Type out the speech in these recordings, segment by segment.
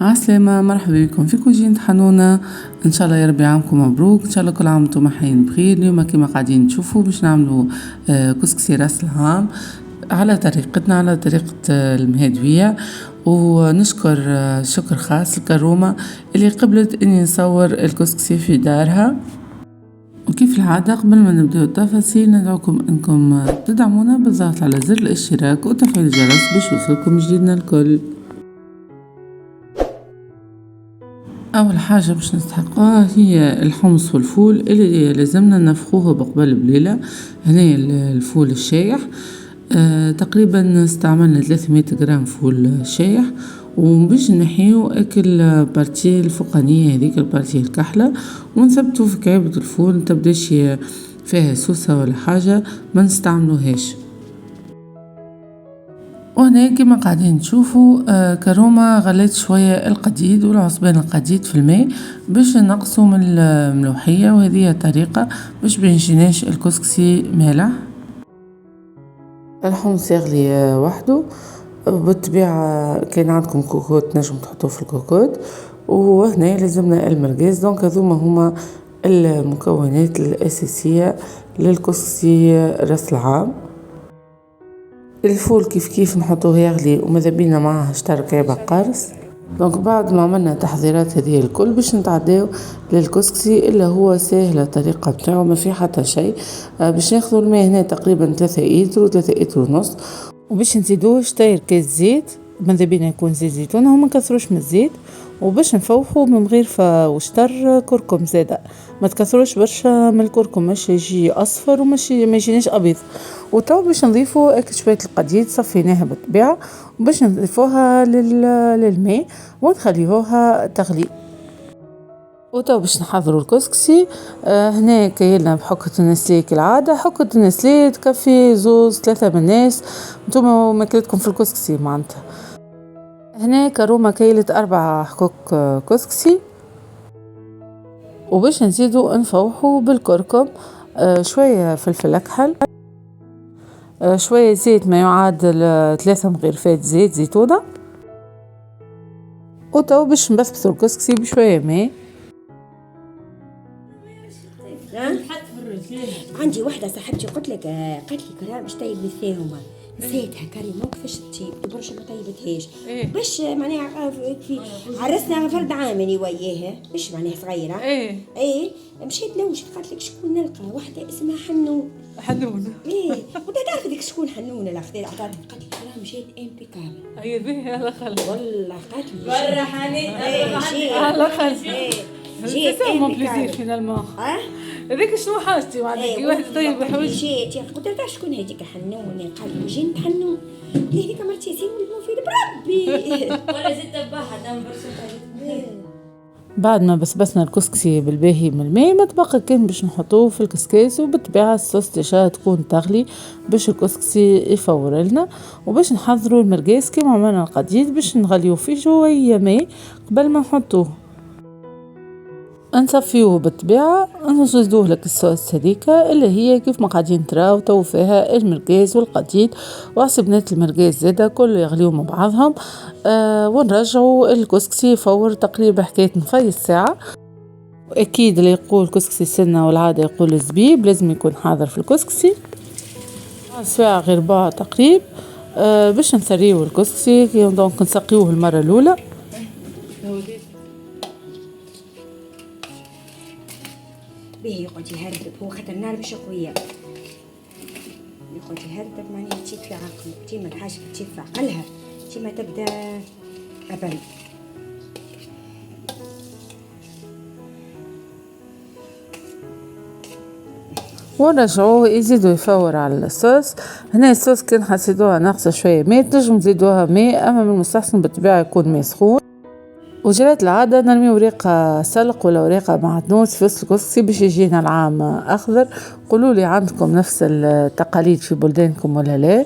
عسلامة، مرحبا بكم في كوجين حنونة. ان شاء الله يا ربي عامكم مبروك، ان شاء الله كل عام وانتم حيين بخير. اليوم كما قاعدين تشوفوا باش نعملوا كسكسي راس العام على طريقتنا، على طريقة المهدوية. ونشكر شكر خاص الكرومة اللي قبلت اني نصور الكسكسي في دارها. وكيف العادة قبل ما نبدأ التفاصيل ندعوكم انكم تدعمونا بالضغط على زر الاشتراك وتفعيل الجرس باش يوصلكم جديدنا الكل. اول حاجه باش نستحقوها هي الحمص والفول اللي لازمنا نفخوه بقبل بليله. هنا الفول الشايح تقريبا استعملنا 300 جرام فول شايح، وباش نحيو اكل بارتي الفوقانيه هذيك البارتي الكحله ونثبتو في كعبه الفول، متبداش فيها سوسه ولا حاجه ما نستعملوهاش. وهنا كما قاعدين تشوفوا كرومة غليت شوية القديد والعصبان القديد في الماء باش نقصوا من الملوحية، وهذه طريقة باش بنجيناش الكسكسي مالح. الحمص يغلي وحده، بالطبيعة كان عندكم كوكوت نجم تحطوه في الكوكوت، وهنا لازمنا المرقاز. دونك هذوما هما المكونات الأساسية للكسكسي راس العام. الفول كيف نحطوه يغلي وماذا بينا معاه شطر كعبة قارص. دونك بعد ما عملنا تحضيرات هذه الكل باش نتعداو للكسكسي اللي هو سهل الطريقة بتاعه، ما في حتى شيء. باش ناخذوا الماء هنا تقريبا 3 لتر و3 لتر ونص، وباش نزيدوه شطير كاس زيت، ماذا بينا يكون زيت زيتون وما نكثروش من الزيت، وباش نفوحوا من مغرفة وشطر كركم زاده، ما تكثروش برشا من الكركم ماشي يجي اصفر وماشي ما يجيناش ابيض. وتو باش نضيفوا شويه القديد صفيناها بالطبيعه، وباش نضيفوها للماء ونخليوها تغلي. وتو باش نحضروا الكسكسي. هنا كايلنا بحكة النسلي كالعادة، حكة النسلي تكفي 2-3 من الناس، نتوما ماكلتكم في الكسكسي معناتها. هنا كرومة كايلت 4 حكوك كسكسي، وباش نزيدوا نفوحوا بالكركم شوية فلفل أكحل، شوية زيت ما يعادل 3 مغرفات زيت زيتونة. وتو باش نبثبثوا الكسكسي بشوية ماء. عندي وحده صاحبتي قلت لك قالت لي كرام باش طيب مثاهما، نسيتها كريم ما كيفاش تجيب برشا ما طيبتهاش باش معناها في عرسنا فرد عامني وياها باش معناها صغيره. ايه مشيت لوجت قالت لك شكون نلقى وحده اسمها حنون. وانت تعرف ديك شكون حنون الاختي عطاتني قالت لي كرام مشيت امبيكابل. اي ذي الله خلي والله قالت لي برا حنين الله خلي جيت امبيكابل فينالمون. هذيك شنو حاجتي معناها كي واحد طيب حوايج. جيت قلت لها شكون هذيك حنون؟ قال لي جنت حنون. هذيك مرتي ياسين ولد مفيد بربي. ولا زيت تبعها دام برشا. بعد ما بسبسنا الكسكسي بالباهي من الماء، ما تبقى كان باش نحطوه في الكسكاس، وبالطبيعه الصوص ديجا تكون تغلي باش الكسكسي يفور لنا. وباش نحضروا المرقاس كيما عملنا القديد باش نغليوه فيه شويه ماء قبل ما نحطوه، نصفيوه بالطبيعة، نزيدوه لك الصوص هذيك اللي هي كيف ما قاعدين تراو تو فيها المرقاز والقديد وعصبنات المرقاز زادا كله يغليو مع بعضهم. ونرجعوا الكسكسي يفور تقريبا حكاية نص ساعة. واكيد اللي يقول كسكسي سنة والعادة يقول الزبيب لازم يكون حاضر في الكسكسي. ساعة غير ربع تقريب باش نسريو الكسكسي، دونك نسقيوه المرة الأولى. به يقعد يهرب، هو خاطر النار مش قوية، يقعد يهرب معناها تجيك في عقله، تيما الحاجة تجيك في عقلها تيما تبدا أبل. ونرجعوه يزيدوا يفور على الصوص. هنا الصوص كان حسيتوها ناقصة شوية ماء تنجم تزيدوها ماء، أما من المستحسن بالطبيعة يكون ماء سخون. وجرات العادة نرمي وريقة سلق ولا وريقة معدنوس في وسط الكسكسي باش يجينا العام أخضر. قولوا لي عندكم نفس التقاليد في بلدانكم ولا لا؟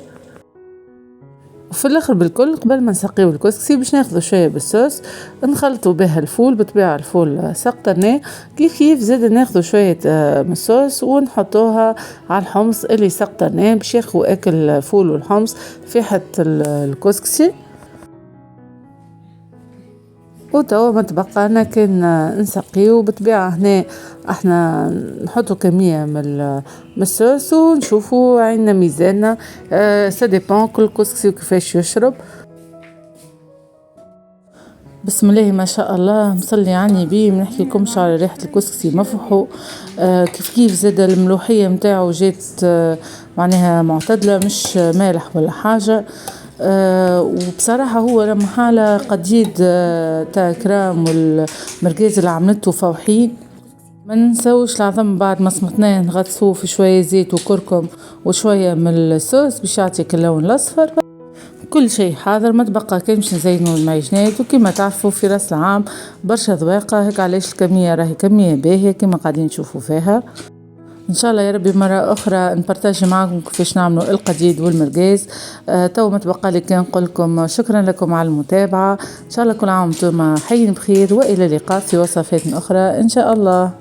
وفي الاخر بالكل قبل ما نسقيو الكسكسي باش ناخذ شويه بالصوص نخلطوا بها الفول. بالطبيعه الفول سقطناه كيف زاد ناخذ شويه من الصوص ونحطوها على الحمص اللي سقطناه باش ياخذ اكل الفول والحمص في حته الكسكسي. وتوا ما تبقى لنا كان نسقيه. وبالطبيعة هنا احنا نحطوا كمية من الصوص ونشوفوا عندنا ميزاننا. سا ديبون كل كسكسي وكيفاش يشرب. بسم الله ما شاء الله مصلي على النبي. منحكي لكمش على ريحة الكسكسي مفحو. كيف زاد الملوحية متاعه جات معناها معتدلة، مش مالح ولا حاجة. وبصراحة هو لما حالة قديد تاع كرام والمرقاز اللي عملته فوحين. ما ننسوش العظم بعد ما صمتناه نغطسوه في شوية زيت وكركم وشوية من الصوص باش يعطيك اللون الأصفر. كل شيء حاضر، ما تبقى كان باش نزينوا المعجنات. وكما تعرفوا في راس العام برشا ذواقة، هيك علاش الكمية راهي كمية باهية كما قاعدين نشوفوا فيها. ان شاء الله يا ربي مرة اخرى نبارتاجي معكم كيفاش نعملوا القديد والمرقاز. تو ما تبقى لي كان نقول لكم شكرا لكم على المتابعة. ان شاء الله كل عام وانتم حيين بخير، والى اللقاء في وصفات اخرى ان شاء الله.